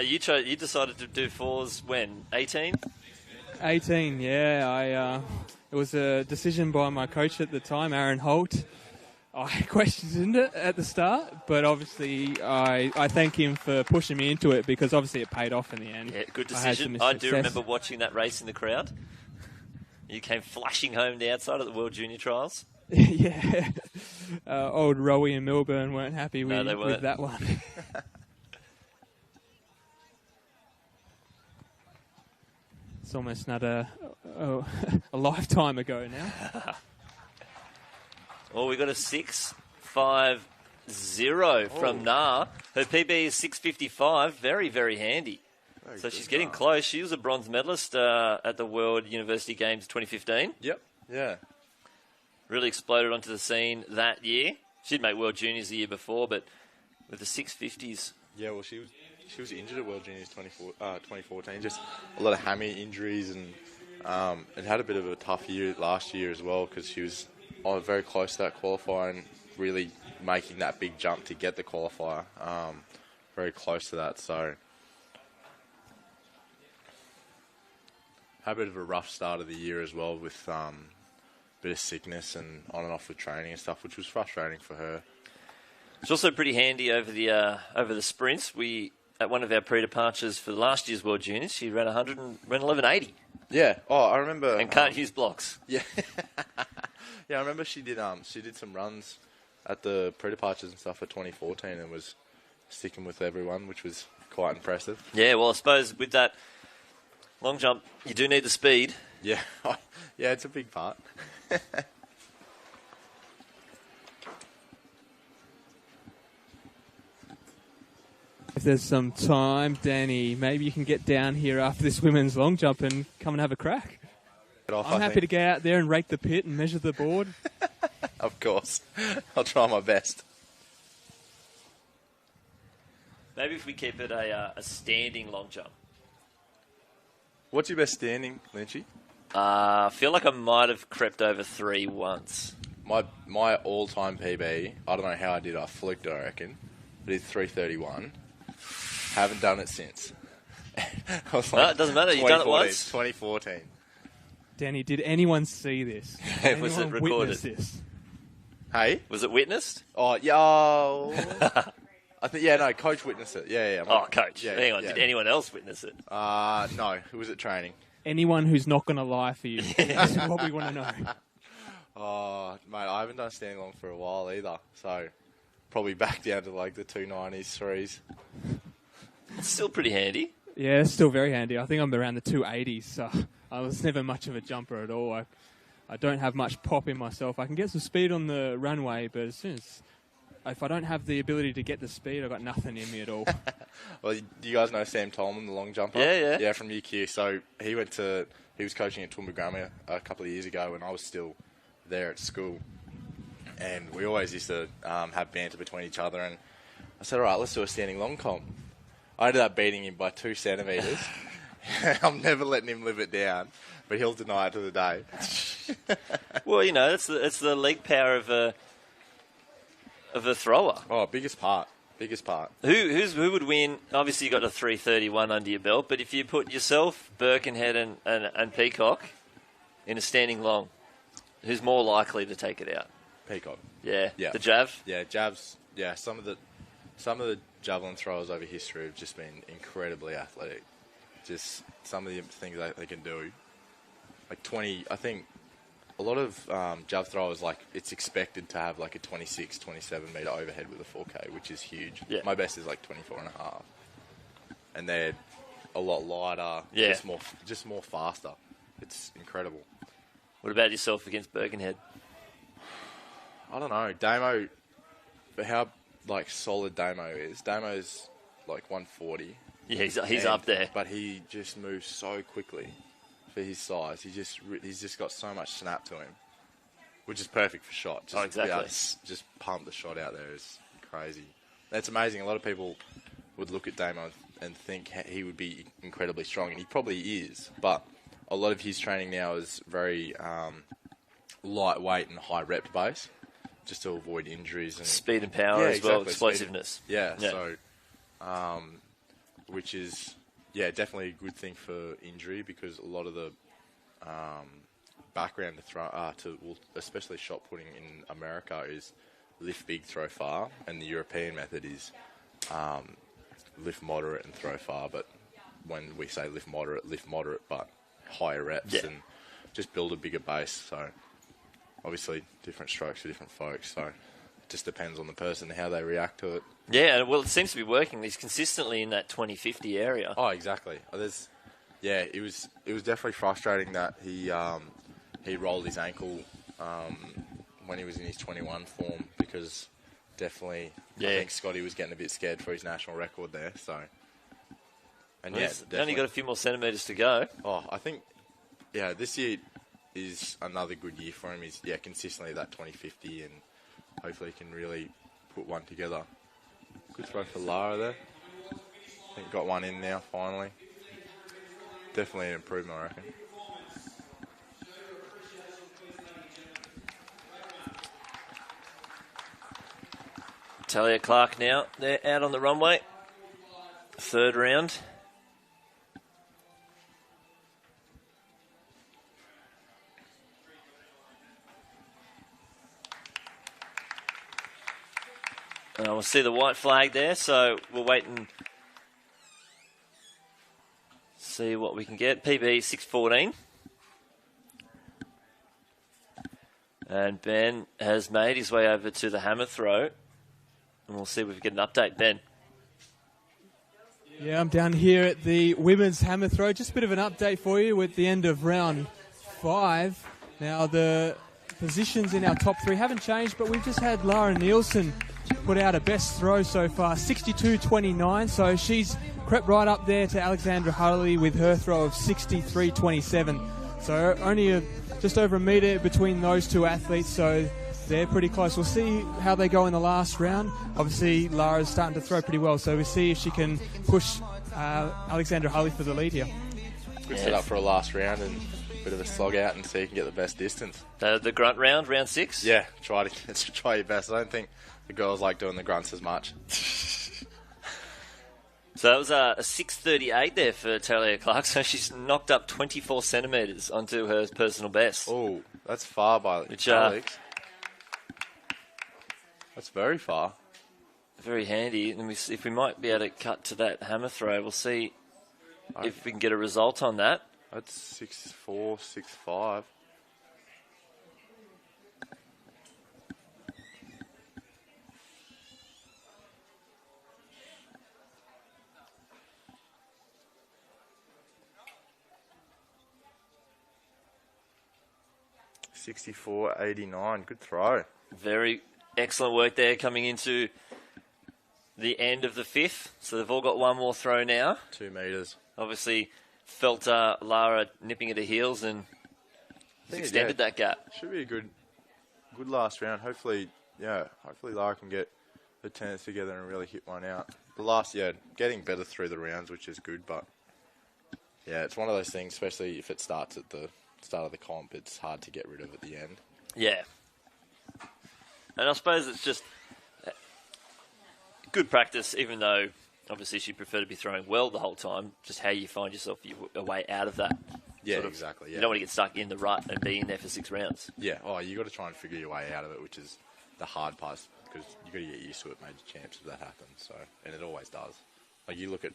You decided to do fours when? 18? 18, yeah. It was a decision by my coach at the time, Aaron Holt. I questioned it at the start, but obviously I thank him for pushing me into it because obviously it paid off in the end. Yeah, good decision. I do remember watching that race in the crowd. You came flashing home the outside at the World Junior Trials. Yeah. Old Rowie and Milburn weren't happy with that one. It's almost not a lifetime ago now. Well, we got a 6.50 from Na. Her PB is 6.55. Very, very handy. So she's getting close. She was a bronze medalist at the World University Games 2015. Yep. Yeah. Really exploded onto the scene that year. She'd make World Juniors the year before, but with the 650s. Yeah, well, she was injured at World Juniors 2014. Just a lot of hammy injuries, and it had a bit of a tough year last year as well because she was very close to that qualifier and really making that big jump to get the qualifier. Very close to that, so had a bit of a rough start of the year as well with a bit of sickness and on and off with training and stuff, which was frustrating for her. It's also pretty handy over the sprints. At one of our pre-departures for last year's World Juniors, she ran 11.80. Yeah. Oh, I remember. And can't use blocks. Yeah. Yeah, I remember she did some runs at the pre-departures and stuff for 2014 and was sticking with everyone, which was quite impressive. Yeah, well, I suppose with that long jump, you do need the speed. Yeah. Yeah, it's a big part. If there's some time, Danny, maybe you can get down here after this women's long jump and come and have a crack. I'm happy to go out there and rake the pit and measure the board. Of course. I'll try my best. Maybe if we keep it a standing long jump. What's your best standing, Lynchy? I feel like I might have crept over 3 once. My all-time PB, I don't know how I did it. I fluked it, I reckon. I did 3:31. Haven't done it since. No, it doesn't matter. You've done it once. 2014. Danny, did anyone see this? Was it recorded? This? Hey? Was it witnessed? Oh, yeah. Oh. I think, no, Coach witnessed it. Yeah. Coach. Yeah, hang on, did anyone else witness it? No. Who was at training? Anyone who's not going to lie for you. That's what we want to know. Oh, mate, I haven't done standing long for a while either. So, probably back down to like the 290s, 3s. It's still pretty handy. Yeah, it's still very handy. I think I'm around the 280s, so I was never much of a jumper at all. I don't have much pop in myself. I can get some speed on the runway, but as soon as if I don't have the ability to get the speed, I've got nothing in me at all. Well, do you guys know Sam Tolman, the long jumper? Yeah. Yeah, from UQ. So he was coaching at Toowoomba Grammar a couple of years ago when I was still there at school. And we always used to have banter between each other. And I said, all right, let's do a standing long comp. I ended up beating him by 2 centimetres. I'm never letting him live it down, but he'll deny it to the day. Well, it's the leg power of a thrower. Oh, biggest part. Who would win? Obviously, you got a 3:31 under your belt, but if you put yourself, Birkenhead, and Peacock in a standing long, who's more likely to take it out? Peacock. Yeah. Yeah. The Jav. Yeah, Javs. Yeah, some of the javelin throwers over history have just been incredibly athletic. Just some of the things they can do. Like 20, I think a lot of jav throwers, like, it's expected to have like a 26, 27 metre overhead with a 4K, which is huge. Yeah. My best is like 24 and a half. And they're a lot lighter, yeah. just more faster. It's incredible. What about yourself against Birkenhead? I don't know. Damo, but how like solid Damo is. Damo's like 140. Yeah, he's up there. But he just moves so quickly for his size. He's just got so much snap to him, which is perfect for shot. Exactly. Just pump the shot out there is crazy. That's amazing. A lot of people would look at Damo and think he would be incredibly strong, and he probably is. But a lot of his training now is very lightweight and high rep base, just to avoid injuries and speed and power as well, explosiveness. So which is, definitely a good thing for injury because a lot of the background to throw, especially shot putting in America is lift big, throw far, and the European method is lift moderate and throw far. But when we say lift moderate, but higher reps and just build a bigger base. So obviously different strokes for different folks. So it just depends on the person how they react to it. Yeah, well, it seems to be working. He's consistently in that 20-50 area. Oh, exactly. It was definitely frustrating that he rolled his ankle when he was in his 21 form because definitely I think Scotty was getting a bit scared for his national record there. So, and he's only got a few more centimetres to go. Oh, I think this year is another good year for him. He's consistently that 20-50 and hopefully he can really put one together. Good throw for Lara there. I think got one in now finally. Definitely an improvement, I reckon. Talia Clark now, they're out on the runway. Third round. We'll see the white flag there, so we'll wait and see what we can get. PB 6:14. And Ben has made his way over to the hammer throw. And we'll see if we can get an update, Ben. Yeah, I'm down here at the women's hammer throw. Just a bit of an update for you with the end of round 5. Now, the positions in our top 3 haven't changed, but we've just had Lara Nielsen put out a best throw so far, 62.29. So she's crept right up there to Alexandra Hulley with her throw of 63.27. So only just over a metre between those two athletes. So they're pretty close. We'll see how they go in the last round. Obviously, Lara's starting to throw pretty well, so we'll see if she can push Alexandra Hulley for the lead here. Good set up for a last round and a bit of a slog out and see who can get the best distance. The grunt round, round 6? Yeah, try your best. I don't think the girls like doing the grunts as much. So that was a 6:38 there for Talia Clark, so she's knocked up 24 centimetres onto her personal best. Oh, that's far by Alex. That's very far. Very handy. Let me see if we might be able to cut to that hammer throw. We'll see if we can get a result on that. That's 6'4", 6'5". $64.89. Good throw. Very excellent work there coming into the end of the 5th. So they've all got one more throw now. 2 metres. Obviously felt Lara nipping at her heels and extended that gap. Should be a good last round. Hopefully Lara can get the tennis together and really hit one out. The last, getting better through the rounds, which is good, but it's one of those things, especially if it starts at the start of the comp, it's hard to get rid of at the end. Yeah. And I suppose it's just good practice, even though obviously she'd prefer to be throwing well the whole time, just how you find yourself a way out of that. Yeah, exactly. Yeah. You don't want to get stuck in the rut and be in there for 6 rounds. Yeah, you got to try and figure your way out of it, which is the hard part, because you got to get used to it, major champs, if that happens. So, and it always does. Like you look at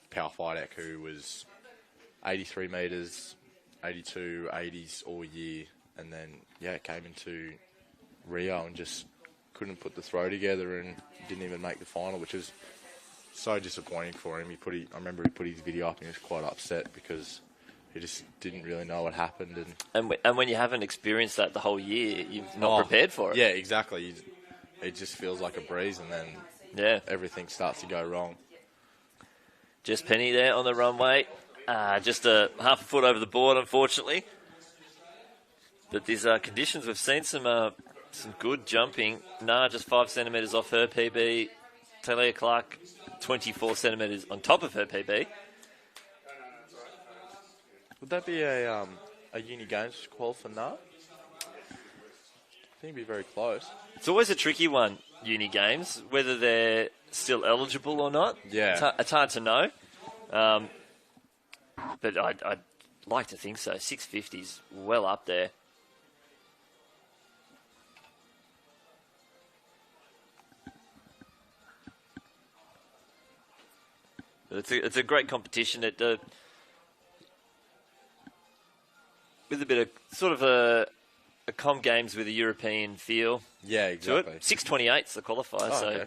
Power Fidek, who was 83 metres, 82, 80s all year, and then came into Rio and just couldn't put the throw together and didn't even make the final, which is so disappointing for him. I remember he put his video up and he was quite upset because he just didn't really know what happened. And when you haven't experienced that the whole year, you're not prepared for it. Yeah, exactly. It just feels like a breeze, and then everything starts to go wrong. Jess Penny there on the runway. Just a half a foot over the board, unfortunately. But these conditions, we've seen some good jumping. Just 5 centimetres off her PB. Talia Clark, 24 centimetres on top of her PB. Would that be a Uni Games qual for Nah? I think it'd be very close. It's always a tricky one, Uni Games, whether they're still eligible or not. Yeah. It's hard to know. But I'd like to think so. 650's well up there. It's a great competition. With a bit of sort of a Com Games with a European feel. Yeah, exactly. 628's the qualifier. Oh, so okay.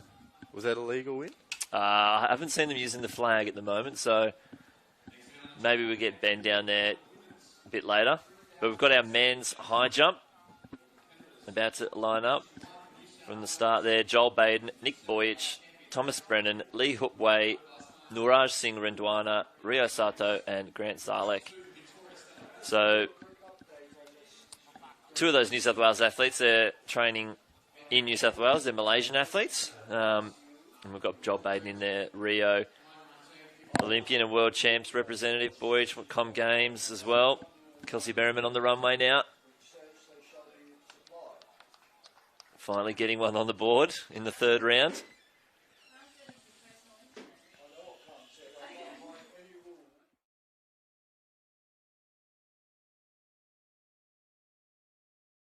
Was that a legal win? I haven't seen them using the flag at the moment, so maybe we get Ben down there a bit later. But we've got our men's high jump about to line up from the start there. Joel Baden, Nick Boyich, Thomas Brennan, Lee Hupway, Nuraj Singh Rendwana, Rio Sato, and Grant Zarlek. So 2 of those New South Wales athletes, they're training in New South Wales. They're Malaysian athletes. And we've got Joel Baden in there, Rio, Olympian and world champs representative, Boyage, Com Games as well. Kelsey Berryman on the runway now. Finally getting one on the board in the 3rd round.